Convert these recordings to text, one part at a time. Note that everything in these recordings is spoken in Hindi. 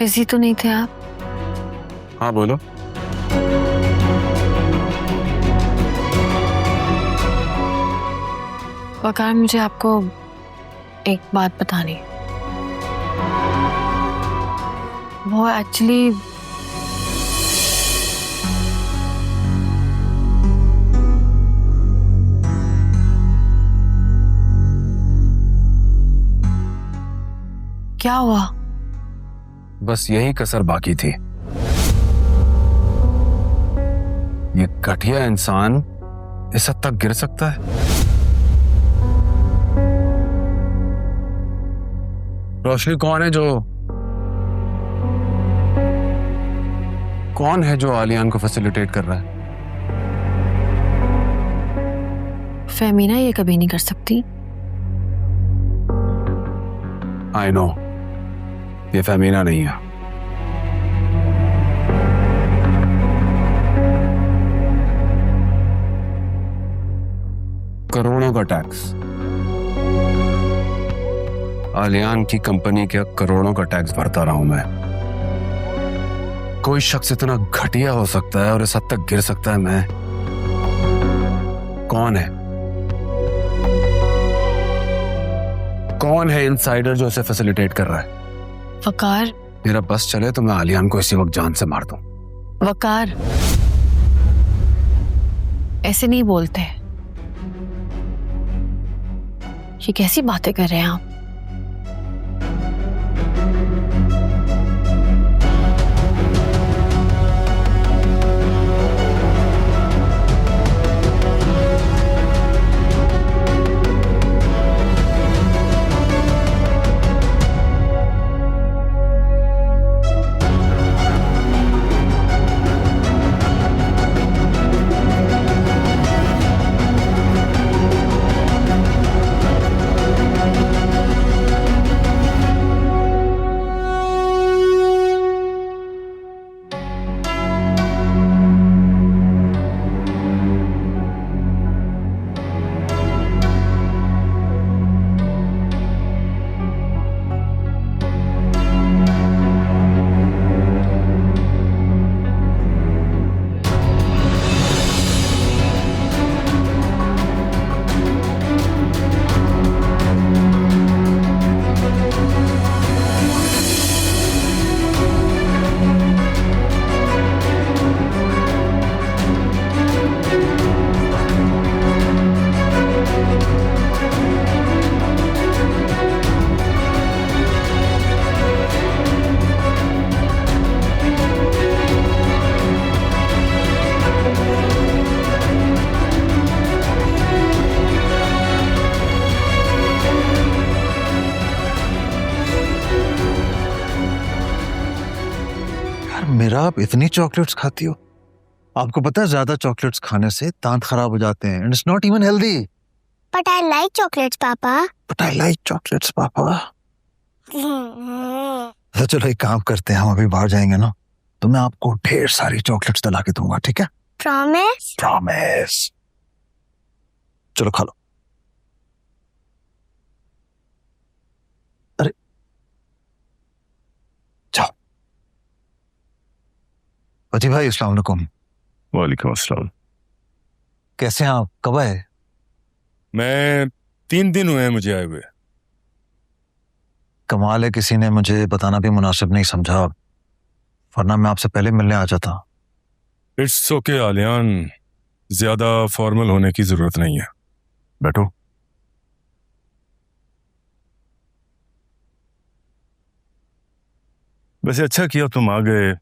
बिजी तो नहीं थे आप? हाँ बोलो। वकार, मुझे आपको एक बात बतानी है। वो एक्चुअली क्या हुआ? बस यही कसर बाकी थी। ये घटिया इंसान इस हद तक गिर सकता है? रोशनी, कौन है जो आलियान को फैसिलिटेट कर रहा है? फेमिना ये कभी नहीं कर सकती। आई नो, ये फेमिना नहीं है। करोड़ों का टैक्स, आलियान की कंपनी के करोड़ों का टैक्स भरता रहा हूं मैं। कोई शख्स इतना घटिया हो सकता है और इस हद तक गिर सकता है? मैं कौन है? कौन है इनसाइडर जो इसे फैसिलिटेट कर रहा है? वकार, मेरा बस चले तो मैं आलियान को इसी वक्त जान से मार दूं। वकार, ऐसे नहीं बोलते। ये कैसी बातें कर रहे हैं आप? मेरा आप इतनी चॉकलेट्स खाती हो? आपको पता है ज्यादा चॉकलेट्स खाने से दांत खराब हो जाते हैं and it's not even healthy. But I like chocolates, Papa. But I like chocolates पापा। तो चलो एक काम करते हैं, हम अभी बाहर जाएंगे ना तो मैं आपको ढेर सारी चॉकलेट्स दिला के दूंगा, ठीक है? Promise? प्रॉमिस। चलो खा लो। अरे जाओ। अजी भाई, अस्सलाम वालेकुम। वालेकुम अस्सलाम। कैसे हैं आप? कब आए? मैं 3 दिन हुए हैं मुझे आए हुए। कमाल है, किसी ने मुझे बताना भी मुनासिब नहीं समझा, वरना मैं आपसे पहले मिलने आ जाता। इट्स ओके आलियान, ज्यादा फॉर्मल होने की जरूरत नहीं है, बैठो। वैसे अच्छा किया तुम आ गए।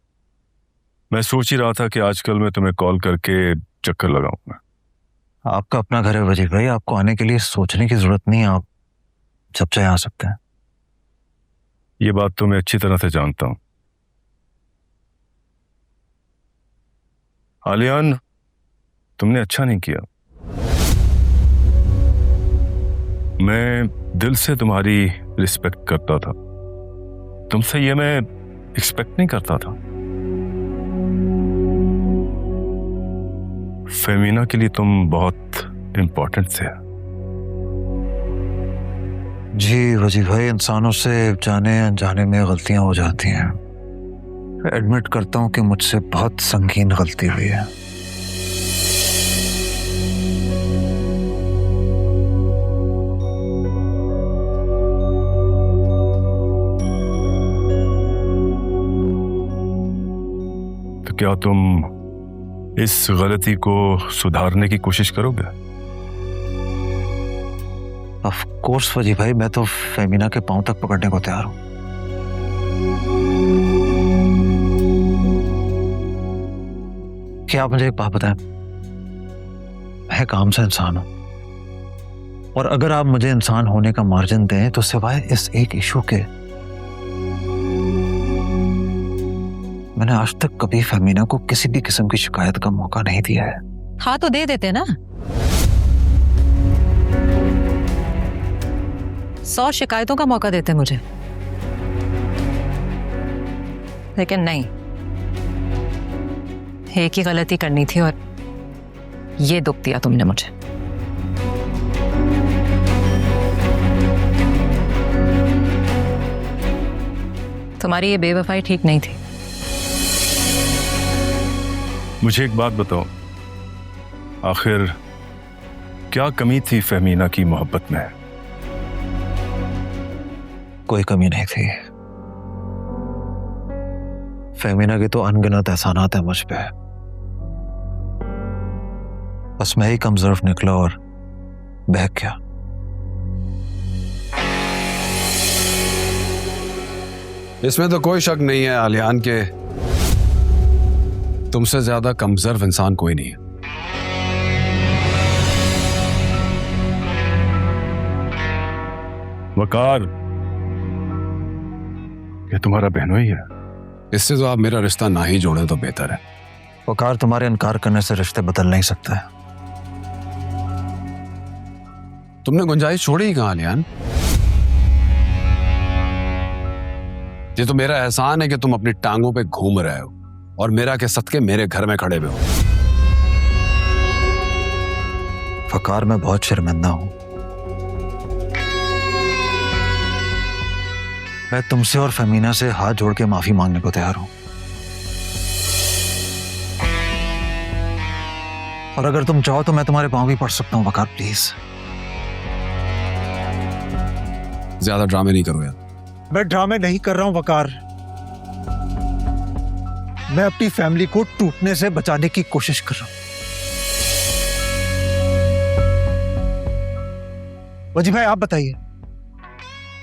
मैं सोच ही रहा था कि आजकल मैं तुम्हें कॉल करके चक्कर लगाऊंगा। आपका अपना घर है वजीर भाई, आपको आने के लिए सोचने की जरूरत नहीं है, आप जब चाहे आ सकते हैं। ये बात तो मैं अच्छी तरह से जानता हूं। आलियान, तुमने अच्छा नहीं किया। मैं दिल से तुम्हारी रिस्पेक्ट करता था, तुमसे ये मैं एक्सपेक्ट नहीं करता था। फेमिना के लिए तुम बहुत इंपॉर्टेंट थे। जी वजीर भाई, इंसानों से जाने अनजाने में गलतियां हो जाती हैं, एडमिट करता हूं कि मुझसे बहुत संगीन गलती हुई है। तो क्या तुम इस गलती को सुधारने की कोशिश करोगे? ऑफ कोर्स वजी भाई, मैं तो फेमिना के पांव तक पकड़ने को तैयार हूं। क्या आप मुझे एक बात बताएं, मैं एक आम सा इंसान हूं, और अगर आप मुझे इंसान होने का मार्जिन दें तो सिवाय इस एक इशू के मैंने आज तक कभी फेमिना को किसी भी किस्म की शिकायत का मौका नहीं दिया है। हाँ तो दे देते ना। 100 शिकायतों का मौका देते मुझे, लेकिन नहीं, एक ही गलती करनी थी और ये दुख दिया तुमने मुझे। तुम्हारी ये बेवफाई ठीक नहीं थी। मुझे एक बात बताओ, आखिर क्या कमी थी फेमिना की मोहब्बत में? कोई कमी नहीं थी। फेमिना के तो अनगिनत एहसानात है मुझ पे, बस मैं ही कमजोर निकला और बहक गया। इसमें तो कोई शक नहीं है आलियान के तुमसे ज्यादा कमजोर इंसान कोई नहीं है। वकार, ये तुम्हारा बहनोई है? इससे तो आप मेरा रिश्ता ना ही जोड़े तो बेहतर है। वकार, तुम्हारे इनकार करने से रिश्ते बदल नहीं सकते। तुमने गुंजाइश छोड़ी ही कहां आलियान? ये तो मेरा एहसान है कि तुम अपनी टांगों पे घूम रहे हो और मेरा के सदके मेरे घर में खड़े हुए हो। वकार, मैं बहुत शर्मिंदा हूं। मैं तुमसे और फेमिना से हाथ जोड़ के माफी मांगने को तैयार हूं, और अगर तुम चाहो तो मैं तुम्हारे पांव भी पड़ सकता हूं। वकार प्लीज। ज्यादा ड्रामे नहीं करो यार। मैं ड्रामे नहीं कर रहा हूं वकार, मैं अपनी फैमिली को टूटने से बचाने की कोशिश कर रहा हूं। वजी भाई आप बताइए,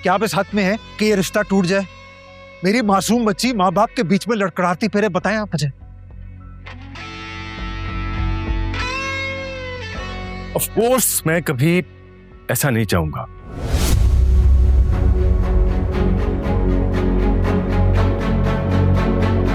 क्या आप इस हद में है कि ये रिश्ता टूट जाए? मेरी मासूम बच्ची माँ बाप के बीच में लड़खड़ाती फिरे, बताएं आप मुझे। ऑफ कोर्स मैं कभी ऐसा नहीं चाहूंगा,